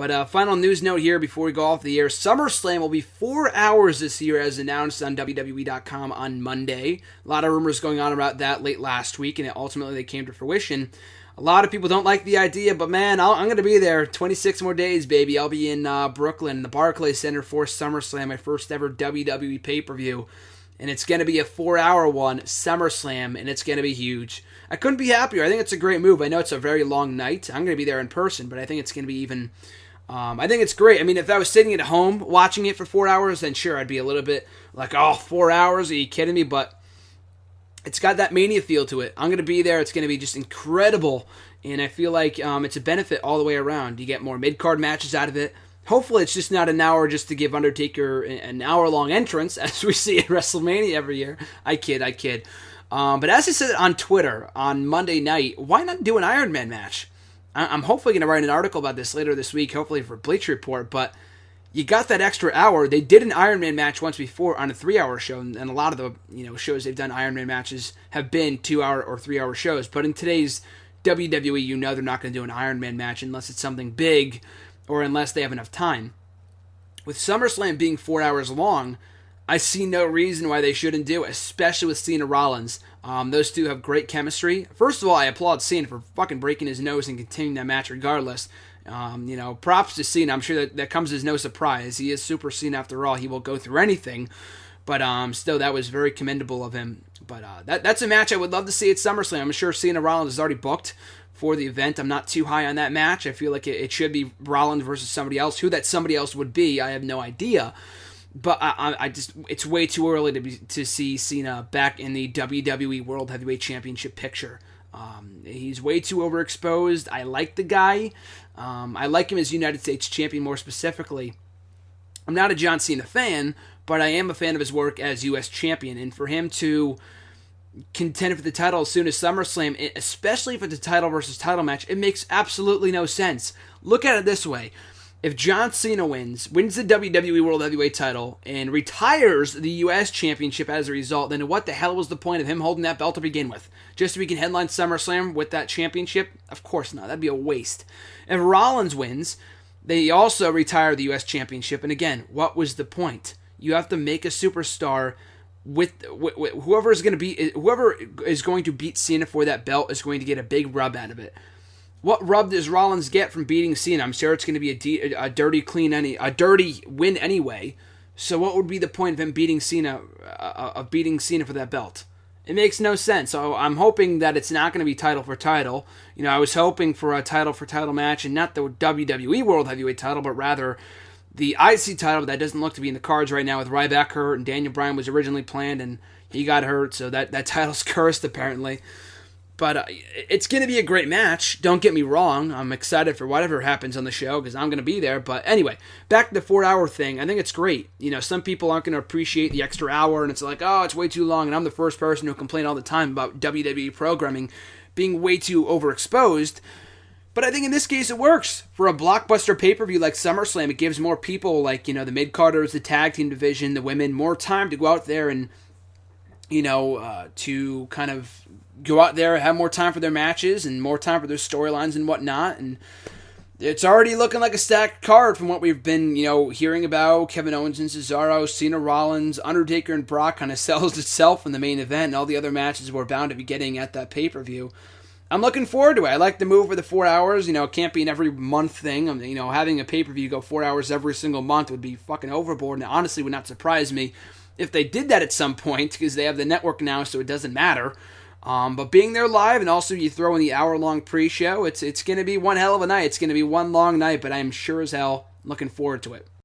But final news note here before we go off the air. SummerSlam will be 4 hours this year as announced on WWE.com on Monday. A lot of rumors going on about that late last week, and ultimately they came to fruition. A lot of people don't like the idea, but man, I'm going to be there. 26 more days, baby. I'll be in Brooklyn, the Barclays Center for SummerSlam, my first ever WWE pay-per-view. And it's going to be a 4-hour one, SummerSlam, and it's going to be huge. I couldn't be happier. I think it's a great move. I know it's a very long night. I'm going to be there in person, but I think it's going to be even... I think it's great. I mean, if I was sitting at home watching it for 4 hours, then sure, I'd be a little bit like, oh, 4 hours? Are you kidding me? But it's got that Mania feel to it. I'm going to be there. It's going to be just incredible. And I feel like it's a benefit all the way around. You get more mid-card matches out of it. Hopefully it's just not an hour just to give Undertaker an hour-long entrance, as we see at WrestleMania every year. I kid. But as I said on Twitter on Monday night, why not do an Iron Man match? I'm hopefully going to write an article about this later this week, hopefully for Bleacher Report, but you got that extra hour. They did an Iron Man match once before on a 3-hour show, and a lot of the shows they've done Iron Man matches have been 2-hour or 3-hour shows. But in today's WWE, they're not going to do an Iron Man match unless it's something big or unless they have enough time. With SummerSlam being 4 hours long, I see no reason why they shouldn't do it, especially with Cena Rollins. Those two have great chemistry. First of all, I applaud Cena for fucking breaking his nose and continuing that match regardless. Props to Cena. I'm sure that comes as no surprise. He is Super Cena after all. He will go through anything. But still, that was very commendable of him. But that's a match I would love to see at SummerSlam. I'm sure Cena Rollins is already booked for the event. I'm not too high on that match. I feel like it should be Rollins versus somebody else. Who that somebody else would be, I have no idea. But I just, it's way too early to see Cena back in the WWE World Heavyweight Championship picture. He's way too overexposed. I like the guy. I like him as United States Champion more specifically. I'm not a John Cena fan, but I am a fan of his work as U.S. Champion. And for him to contend for the title as soon as SummerSlam, especially if it's a title versus title match, it makes absolutely no sense. Look at it this way. If John Cena wins the WWE World Heavyweight title, and retires the U.S. Championship as a result, then what the hell was the point of him holding that belt to begin with? Just so he can headline SummerSlam with that championship? Of course not. That'd be a waste. If Rollins wins, they also retire the U.S. Championship, and again, what was the point? You have to make a superstar with whoever is going to beat Cena for that belt is going to get a big rub out of it. What rub does Rollins get from beating Cena? I'm sure it's going to be a dirty win anyway. So what would be the point of him beating Cena for that belt? It makes no sense. So I'm hoping that it's not going to be title for title. I was hoping for a title for title match, and not the WWE World Heavyweight title, but rather the IC title. That doesn't look to be in the cards right now with Ryback hurt, and Daniel Bryan was originally planned, and he got hurt, so that title's cursed apparently. But it's going to be a great match. Don't get me wrong. I'm excited for whatever happens on the show because I'm going to be there. But anyway, back to the 4-hour thing. I think it's great. Some people aren't going to appreciate the extra hour, and it's like, oh, it's way too long. And I'm the first person who complain all the time about WWE programming being way too overexposed. But I think in this case it works. For a blockbuster pay-per-view like SummerSlam, it gives more people like, the mid-carders, the tag team division, the women, more time to go out there and, to kind of go out there, have more time for their matches and more time for their storylines and whatnot. And it's already looking like a stacked card from what we've been, hearing about. Kevin Owens and Cesaro, Cena Rollins, Undertaker and Brock kind of sells itself in the main event, and all the other matches we're bound to be getting at that pay-per-view. I'm looking forward to it. I like the move for the 4 hours. It can't be an every month thing. Having a pay-per-view go 4 hours every single month would be fucking overboard, and it honestly would not surprise me if they did that at some point, because they have the network now, so it doesn't matter. But being there live, and also you throw in the hour-long pre-show, it's going to be one hell of a night. It's going to be one long night, but I am sure as hell looking forward to it.